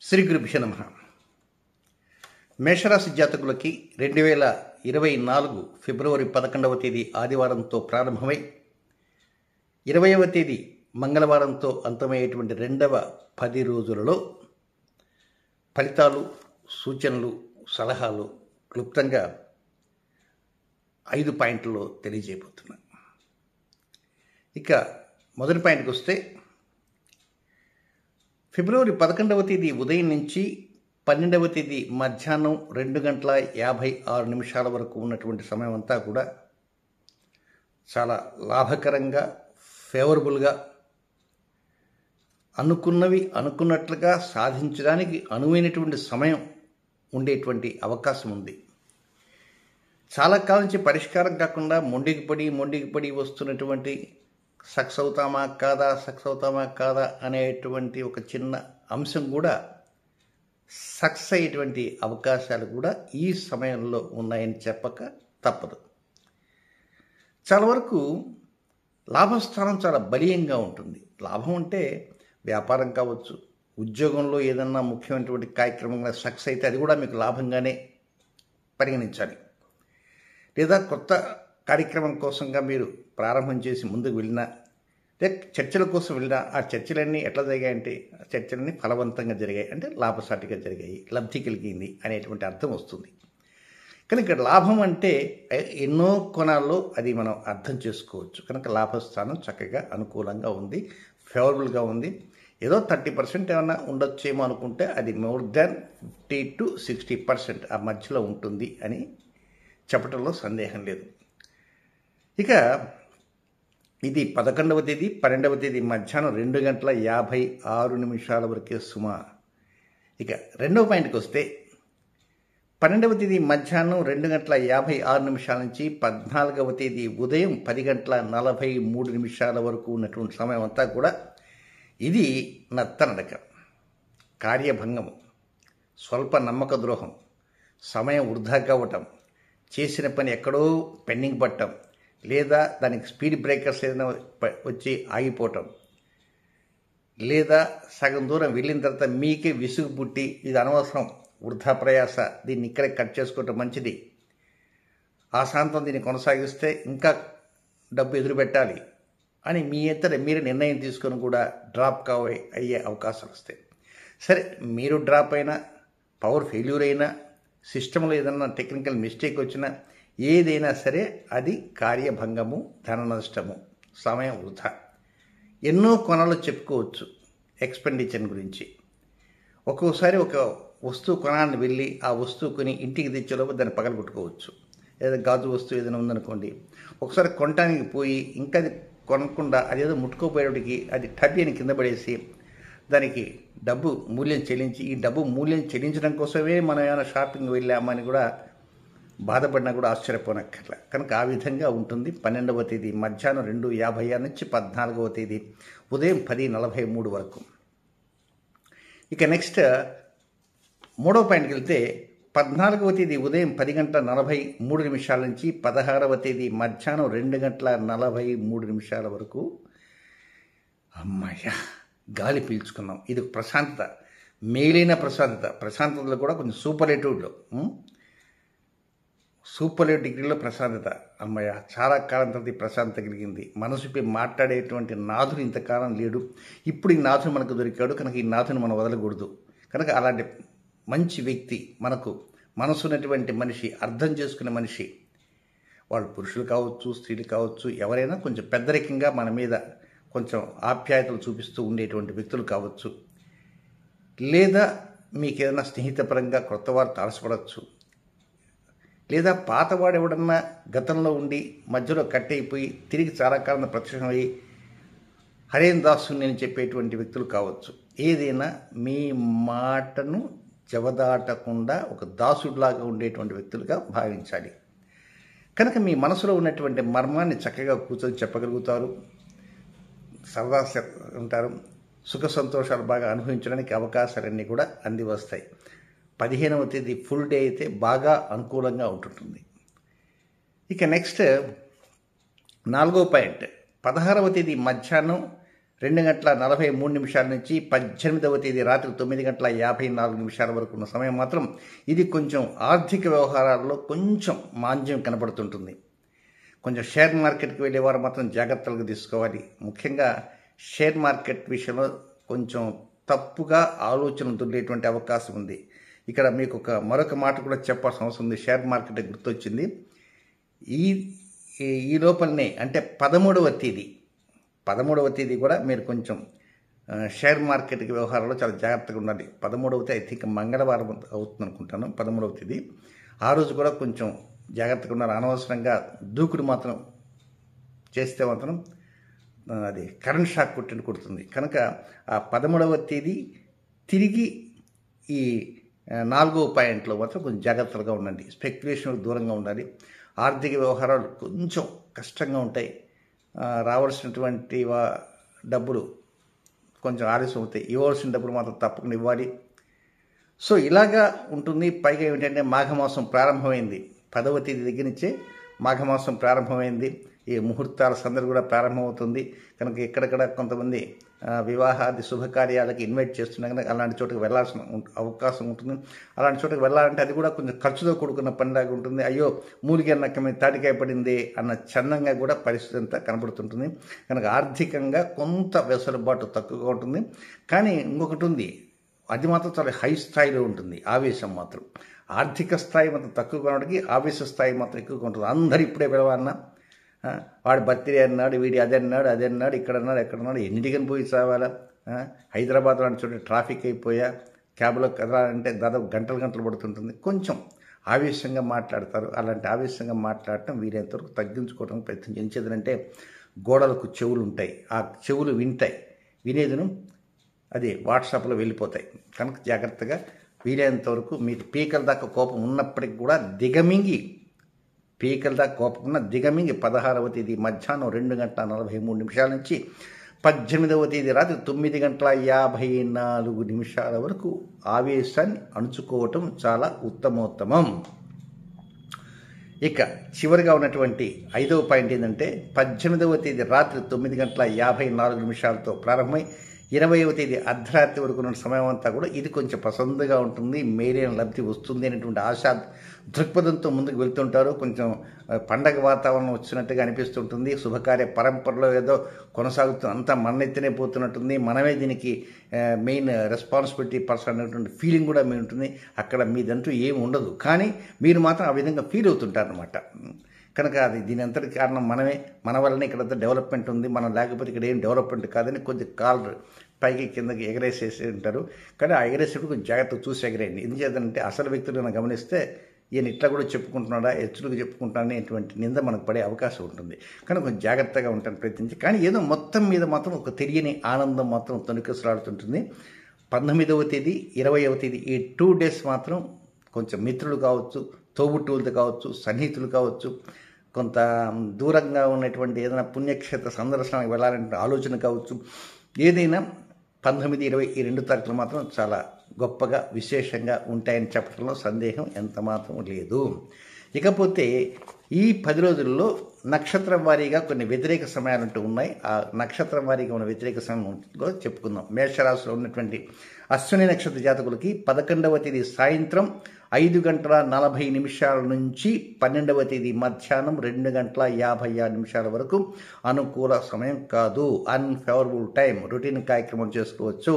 శ్రీ గురుభ్యో నమః. మేషరాశి జాతకులకి 2024 ఫిబ్రవరి 11వ తేదీ ఆదివారంతో ప్రారంభమై 20వ తేదీ మంగళవారంతో అంతమయ్యేటువంటి రెండవ 10 రోజులలో ఫలితాలు, సూచనలు, సలహాలు క్లుప్తంగా 5 పాయింట్లలో తెలియజేయబోతున్నాను. ఇక మొదటి పాయింట్కి వస్తే, ఫిబ్రవరి 11వ తేదీ ఉదయం నుంచి 12వ తేదీ మధ్యాహ్నం 2:56 వరకు ఉన్నటువంటి సమయం అంతా కూడా చాలా లాభకరంగా, ఫేవరబుల్గా, అనుకున్నవి అనుకున్నట్లుగా సాధించడానికి అనువైనటువంటి సమయం ఉండేటువంటి అవకాశం ఉంది. చాలా కాలం నుంచి పరిష్కారం కాకుండా మొండికి పడి వస్తున్నటువంటి సక్సెస్ అవుతామా కాదా అనేటువంటి ఒక చిన్న అంశం కూడా సక్సెస్ అయ్యేటువంటి అవకాశాలు కూడా ఈ సమయంలో ఉన్నాయని చెప్పక తప్పదు. చాలా వరకు లాభస్థానం చాలా బలీయంగా ఉంటుంది. లాభం అంటే వ్యాపారం కావచ్చు, ఉద్యోగంలో ఏదన్నా ముఖ్యమైనటువంటి కార్యక్రమంగా సక్సెస్ అయితే అది కూడా మీకు లాభంగానే పరిగణించాలి. లేదా కొత్త కార్యక్రమం కోసంగా మీరు ప్రారంభం చేసి ముందుకు వెళ్ళినా, లేదా చర్చల కోసం వెళ్ళినా, ఆ చర్చలన్నీ ఎట్లా జరిగాయంటే చర్చలన్నీ ఫలవంతంగా జరిగాయి, అంటే లాభసాటిగా జరిగాయి, లబ్ధి కలిగింది అనేటువంటి అర్థం వస్తుంది. కానీ ఇక్కడ లాభం అంటే ఎన్నో కోణాల్లో అది మనం అర్థం చేసుకోవచ్చు. కనుక లాభస్థానం చక్కగా అనుకూలంగా ఉంది, ఫేవరబుల్గా ఉంది. ఏదో 30% ఏమైనా ఉండొచ్చేమో అనుకుంటే అది మోర్ దాన్ 50 to 60% ఆ మధ్యలో ఉంటుంది అని చెప్పడంలో సందేహం లేదు. ఇక ఇది 11వ తేదీ 12వ తేదీ మధ్యాహ్నం 2:56 వరకే సుమా. ఇక రెండవ పాయింట్కి వస్తే, 12వ తేదీ మధ్యాహ్నం 2:56 నుంచి 14వ తేదీ ఉదయం 10:43 వరకు ఉన్నటువంటి సమయం అంతా కూడా ఇది నత్తనడక, కార్యభంగము, స్వల్ప నమ్మక ద్రోహం, సమయం వృధా కావటం, చేసిన పని ఎక్కడో పెండింగ్ పట్టడం, లేదా దానికి స్పీడ్ బ్రేకర్స్ ఏదైనా వచ్చి ఆగిపోవటం, లేదా సగం దూరం వెళ్ళిన తర్వాత మీకే విసుగు పుట్టి ఇది అనవసరం, వృధా ప్రయాస, దీన్ని ఇక్కడే కట్ చేసుకోవటం మంచిది, ఆ శాంతం దీన్ని కొనసాగిస్తే ఇంకా డబ్బు ఎదురు పెట్టాలి అని మీరే నిర్ణయం తీసుకొని కూడా డ్రాప్ అయ్యే అవకాశాలు వస్తాయి. సరే, మీరు డ్రాప్ అయినా, పవర్ ఫెయిల్యూర్ అయినా, సిస్టంలో ఏదన్నా టెక్నికల్ మిస్టేక్ వచ్చినా, ఏదైనా సరే అది కార్యభంగము, ధన నష్టము, సమయం వృధా. ఎన్నో కొనాలో చెప్పుకోవచ్చు ఎక్స్పెండిచర్ గురించి. ఒక్కోసారి ఒక వస్తువు కొనాలని వెళ్ళి ఆ వస్తువు కొని ఇంటికి తెచ్చేలోపు దాన్ని పగలగొట్టుకోవచ్చు. లేదా గాజు వస్తువు ఏదైనా ఉందనుకోండి, ఒకసారి కొనటానికి పోయి ఇంకా అది కొనకుండా అదేదో ముట్టుకోపోయేటికి అది టబ్బి అని కింద పడేసి దానికి డబ్బు మూల్యం చెల్లించి, ఈ డబ్బు మూల్యం చెల్లించడం కోసమే మనం ఏమైనా షాపింగ్ వెళ్ళామని కూడా బాధపడినా కూడా ఆశ్చర్యపోనక్కర్లే. కనుక ఆ విధంగా ఉంటుంది 12వ తేదీ మధ్యాహ్నం 2:56 నుంచి 14వ తేదీ ఉదయం 10:43 వరకు. ఇక నెక్స్ట్ మూడవ పాయింట్కి వెళ్తే, 14వ తేదీ ఉదయం 10:43 నుంచి 16వ తేదీ మధ్యాహ్నం 2:43 వరకు అమ్మయ్య గాలి పీల్చుకున్నాం. ఇది ప్రశాంతత, మేలైన ప్రశాంతతలో కూడా కొంచెం సూపర్లేటివ్ డిగ్రీలో ప్రశాంతత. అమ్మయ్య, చాలా కాలం తర్వాత ప్రశాంతత కలిగింది. మనసుపై మాట్లాడేటువంటి నాథుడు ఇంతకాలం లేడు, ఇప్పుడు ఈ నాథుడు మనకు దొరికాడు, కనుక ఈ నాథుని మనం వదలకూడదు. కనుక అలాంటి మంచి వ్యక్తి, మనకు మనసున్నటువంటి మనిషి, అర్థం చేసుకునే మనిషి, వాళ్ళు పురుషులు కావచ్చు, స్త్రీలు కావచ్చు, ఎవరైనా కొంచెం పెద్దరికంగా మన మీద కొంచెం ఆప్యాయతలు చూపిస్తూ ఉండేటువంటి వ్యక్తులు కావచ్చు, లేదా మీకు ఏదైనా స్నేహితపరంగా కొత్త వారు తారసపడవచ్చు, లేదా పాతవాడు ఎవడన్నా గతంలో ఉండి మధ్యలో కట్ అయిపోయి తిరిగి చాలా కాలం ప్రత్యక్షమయ్యి హరేన్ దాసుని అని చెప్పేటువంటి వ్యక్తులు కావచ్చు. ఏదైనా మీ మాటను జవదాటకుండా ఒక దాసుడిలాగా ఉండేటువంటి వ్యక్తులుగా భావించాలి. కనుక మీ మనసులో ఉన్నటువంటి మర్మాన్ని చక్కగా కూర్చొని చెప్పగలుగుతారు, సరదా ఉంటారు, సుఖ సంతోషాలు బాగా అనుభవించడానికి అవకాశాలన్నీ కూడా అంది వస్తాయి. 15వ తేదీ ఫుల్ డే అయితే బాగా అనుకూలంగా ఉంటుంటుంది. ఇక నెక్స్ట్ 4వ పాయింట్, 16వ తేదీ మధ్యాహ్నం 2 గంటల 43 నిమిషాల నుంచి 18వ తేదీ రాత్రి 9 గంటల 54 నిమిషాల వరకు ఉన్న సమయం మాత్రం ఇది కొంచెం ఆర్థిక వ్యవహారాల్లో కొంచెం మాంద్యం కనబడుతుంటుంది. కొంచెం షేర్ మార్కెట్కి వెళ్ళేవారు మాత్రం జాగ్రత్తలు తీసుకోవాలి. ముఖ్యంగా షేర్ మార్కెట్ విషయంలో కొంచెం తప్పుగా ఆలోచన దొరికేటువంటి అవకాశం ఉంది. ఇక్కడ మీకు మరొక మాట కూడా చెప్పాల్సిన అవసరం ఉంది. షేర్ మార్కెట్ గుర్తొచ్చింది. ఈ లోపలనే అంటే 13వ తేదీ కూడా మీరు కొంచెం షేర్ మార్కెట్కి వ్యవహారాల్లో చాలా జాగ్రత్తగా ఉండాలి. 13వ తేదీ ఐ థింక్ మంగళవారం అవుతుంది అనుకుంటాను. 13వ తేదీ ఆ రోజు కూడా కొంచెం జాగ్రత్తగా ఉన్నారు. అనవసరంగా దూకుడు మాత్రం చేస్తే మాత్రం అది కరెంట్ షాక్ కొడుతుంది. కనుక ఆ 13వ తేదీ తిరిగి ఈ 4వ పాయింట్లో మాత్రం కొంచెం జాగ్రత్తగా ఉండండి. స్పెక్యులేషన్కు దూరంగా ఉండాలి. ఆర్థిక వ్యవహారాలు కొంచెం కష్టంగా ఉంటాయి. రావాల్సినటువంటి డబ్బులు కొంచెం ఆలస్యం అవుతాయి. ఇవ్వాల్సిన డబ్బులు మాత్రం తప్పకుండా ఇవ్వాలి. సో ఇలాగా ఉంటుంది. పైగా ఏమిటంటే మాఘమాసం ప్రారంభమైంది. 10వ తేదీ దగ్గర నుంచే మాఘమాసం ప్రారంభమైంది. ఈ ముహూర్తాల సందడి కూడా ప్రారంభమవుతుంది. కనుక ఎక్కడెక్కడ కొంతమంది వివాహాది శుభకార్యాలకి ఇన్వైట్ చేస్తున్నా కనుక అలాంటి చోటుకు వెళ్ళాల్సిన అవకాశం ఉంటుంది. అలాంటి చోటుకు వెళ్ళాలంటే అది కూడా కొంచెం ఖర్చుతో కూడుకున్న పనిలాగా ఉంటుంది. అయ్యో మూలిగే నక్క మీద తాటికాయ పడింది అన్న చందంగా కూడా పరిస్థితి అంతా కనబడుతుంటుంది. కనుక ఆర్థికంగా కొంత వెసులుబాటు తక్కువగా ఉంటుంది. కానీ ఇంకొకటి ఉంది, అది మాత్రం చాలా హై స్థాయిలో ఉంటుంది. ఆవేశం మాత్రం ఆర్థిక స్థాయి మాత్రం తక్కువగా ఉండడానికి ఆవేశ స్థాయి మాత్రం ఎక్కువగా ఉంటుంది. అందరు ఇప్పుడే పిలవన్నా, వాడు బర్త్డే అన్నాడు, వీడి అదన్నాడు, ఇక్కడ అన్నాడు, ఎక్కడన్నాడు, ఎన్నింటికని పోయి చావాలా? హైదరాబాద్ లాంటి చోట ట్రాఫిక్ అయిపోయా, క్యాబ్లో కదలాలంటే దాదాపు గంటలు పడుతుంటుంది. కొంచెం ఆవేశంగా మాట్లాడతారు. అలాంటి ఆవేశంగా మాట్లాడటం వీలైనంతవరకు తగ్గించుకోవడానికి ప్రయత్నం చేసేదంటే గోడలకు చెవులు ఉంటాయి. ఆ చెవులు వింటాయి. వినేదిను అది వాట్సాప్లో వెళ్ళిపోతాయి. కనుక జాగ్రత్తగా వీలైనంతవరకు మీకు పీకల దాకా కోపం ఉన్నప్పటికి కూడా దిగమింగి 16వ తేదీ మధ్యాహ్నం 2 గంటల 43 నిమిషాల నుంచి 18వ తేదీ రాత్రి 9 గంటల 54 నిమిషాల వరకు ఆవేశాన్ని అణుచుకోవటం చాలా ఉత్తమోత్తమం. ఇక చివరిగా ఉన్నటువంటి 5వ పాయింట్ ఏంటంటే 18వ తేదీ రాత్రి 9 గంటల 54 నిమిషాలతో ప్రారంభమై 20వ తేదీ అర్ధరాత్రి వరకు ఉన్న సమయం అంతా కూడా ఇది కొంచెం పసందుగా ఉంటుంది. మేలైన లబ్ధి వస్తుంది అనేటువంటి ఆశా దృక్పథంతో ముందుకు వెళ్తుంటారు. కొంచెం పండగ వాతావరణం వచ్చినట్టుగా అనిపిస్తుంటుంది. శుభకార్య పరంపరలో ఏదో కొనసాగుతుంది, అంతా మనెత్తినే పోతున్నట్టుంది. మనమే దీనికి మెయిన్ రెస్పాన్సిబిలిటీ పర్సన్ అనేటువంటి ఫీలింగ్ కూడా మీ ఉంటుంది. అక్కడ మీదంటూ ఏమి ఉండదు, కానీ మీరు మాత్రం ఆ విధంగా ఫీల్ అవుతుంటారు అనమాట. కనుక అది దీని అంతటి కారణం మనమే, మన వల్లనే ఇక్కడంతా డెవలప్మెంట్ ఉంది, మనం లేకపోతే ఇక్కడ ఏం డెవలప్మెంట్ కాదని కొద్ది కాళ్ళు పైకి కిందకి ఎగరేసేసి ఉంటారు. కానీ ఆ ఎగరేసేప్పుడు కొంచెం జాగ్రత్తగా చూసి ఎగరేయండి. ఎందుచేతంటే అసలు వ్యక్తులను గమనిస్తే ఈయన ఇట్లా కూడా చెప్పుకుంటున్నాడా, హెచ్చులకు చెప్పుకుంటానని ఇటువంటి నింద మనకు పడే అవకాశం ఉంటుంది. కానీ కొంచెం జాగ్రత్తగా ఉంటాను ప్రయత్నించి. కానీ ఏదో మొత్తం మీద మాత్రం ఒక తెలియని ఆనందం మాత్రం తొణికిసలాడుతుంటుంది. 19వ తేదీ 20వ తేదీ ఈ 2 days మాత్రం కొంచెం మిత్రులు కావచ్చు, తోబుట్టువులతో కావచ్చు, సన్నిహితులు కావచ్చు, కొంత దూరంగా ఉన్నటువంటి ఏదైనా పుణ్యక్షేత్ర సందర్శనానికి వెళ్ళాలంటే ఆలోచన కావచ్చు, ఏదైనా 19, 20 ఈ 2 తారీఖులు మాత్రం చాలా గొప్పగా విశేషంగా ఉంటాయని చెప్పడంలో సందేహం ఎంత మాత్రం లేదు. ఇకపోతే ఈ 10 రోజుల్లో నక్షత్రం వారీగా కొన్ని వ్యతిరేక సమయాలంటూ ఉన్నాయి. ఆ నక్షత్రం వారీగా ఉన్న వ్యతిరేక సమయంలో చెప్పుకుందాం. మేషరాశిలో ఉన్నటువంటి అశ్విని నక్షత్ర జాతకులకి 11వ తేదీ సాయంత్రం 5 గంటల 40 నిమిషాల నుంచి 12వ తేదీ మధ్యాహ్నం 2 గంటల 56 నిమిషాల వరకు అనుకూల సమయం కాదు, అన్ఫేవరబుల్ టైం. రొటీన్ కార్యక్రమం చేసుకోవచ్చు.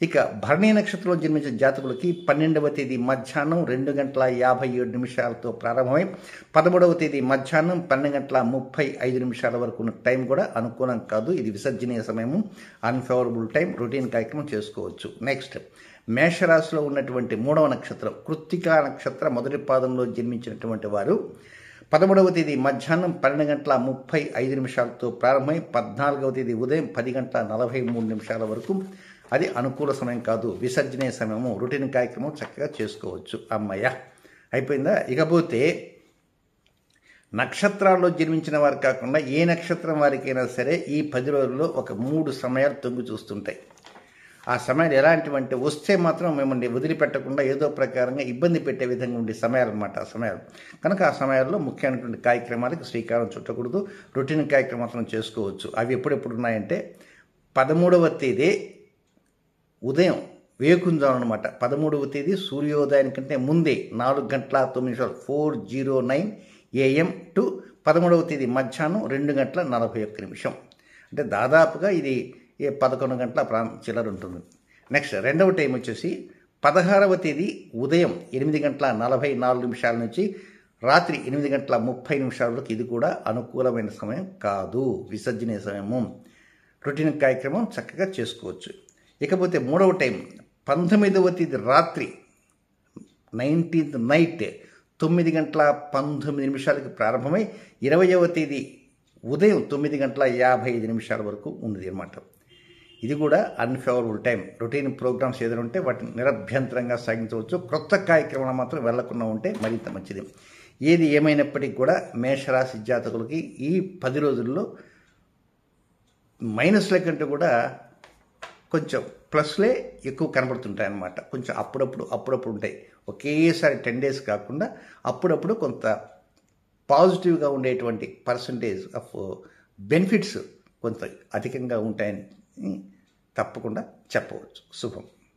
ఇక భరణి నక్షత్రంలో జన్మించిన జాతకులకి 12వ తేదీ మధ్యాహ్నం 2 గంటల 57 నిమిషాలతో ప్రారంభమై 13వ తేదీ మధ్యాహ్నం 12 గంటల 35 నిమిషాల వరకు ఉన్న టైం కూడా అనుకూలం కాదు. ఇది విసర్జనీయ సమయము, అన్ఫేవరబుల్ టైం. రొటీన్ కార్యక్రమం చేసుకోవచ్చు. నెక్స్ట్ మేషరాశిలో ఉన్నటువంటి 3వ నక్షత్రం కృత్తికా నక్షత్ర మొదటి పాదంలో జన్మించినటువంటి వారు 13వ తేదీ మధ్యాహ్నం 12 గంటల 35 నిమిషాలతో ప్రారంభమై 14వ తేదీ ఉదయం 10 గంటల 43 నిమిషాల వరకు అది అనుకూల సమయం కాదు, విసర్జనీయ సమయము. రొటీన్ కార్యక్రమం చక్కగా చేసుకోవచ్చు. అమ్మయ్య అయిపోయిందా? ఇకపోతే నక్షత్రాల్లో జన్మించిన వారు కాకుండా ఏ నక్షత్రం వారికైనా సరే ఈ 10 రోజుల్లో ఒక 3 సమయాలు తొంగి చూస్తుంటాయి. ఆ సమయాలు ఎలాంటివంటే వస్తే మాత్రం మిమ్మల్ని వదిలిపెట్టకుండా ఏదో ప్రకారంగా ఇబ్బంది పెట్టే విధంగా ఉండే సమయాలు అన్నమాట ఆ సమయాలు. కనుక ఆ సమయాల్లో ముఖ్యమైనటువంటి కార్యక్రమాలకు శ్రీకారం చుట్టకూడదు. రొటీన్ కార్యక్రమం మాత్రం చేసుకోవచ్చు. అవి ఎప్పుడెప్పుడు ఉన్నాయంటే 13వ తేదీ ఉదయం వేకుంజాం అనమాట. 13వ తేదీ సూర్యోదయానికంటే ముందే 4:09 4:09 AM టు 13వ తేదీ మధ్యాహ్నం 2:41. అంటే దాదాపుగా ఇది 11 గంటల చిల్లర ఉంటుంది. నెక్స్ట్ రెండవ టైం వచ్చేసి 16వ తేదీ ఉదయం 8:44 నుంచి రాత్రి 8:30 వరకు. ఇది కూడా అనుకూలమైన సమయం కాదు, విసర్జనీయ సమయము. రొటీన్ కార్యక్రమం చక్కగా చేసుకోవచ్చు. ఇకపోతే మూడవ టైం 19వ తేదీ రాత్రి 19th నైట్ 9:19 ప్రారంభమై 20వ తేదీ ఉదయం 9:55 వరకు ఉంది అన్నమాట. ఇది కూడా అన్ఫేవరబుల్ టైం. రొటీన్ ప్రోగ్రామ్స్ ఏదైనా ఉంటే వాటిని నిరభ్యంతరంగా సాగించవచ్చు. క్రొత్త కార్యక్రమాలు మాత్రం వెళ్లకుండా ఉంటే మరింత మంచిది. ఏది ఏమైనప్పటికీ కూడా మేషరాశి జాతకులకి ఈ 10 రోజుల్లో మైనస్ల కంటే కూడా కొంచెం ప్లస్లే ఎక్కువ కనబడుతుంటాయి అన్నమాట. కొంచెం అప్పుడప్పుడు ఉంటాయి. ఒకేసారి 10 days కాకుండా అప్పుడప్పుడు కొంత పాజిటివ్గా ఉండేటువంటి పర్సంటేజ్ ఆఫ్ బెనిఫిట్స్ కొంత అధికంగా ఉంటాయని తప్పకుండా చెప్పవచ్చు. శుభం.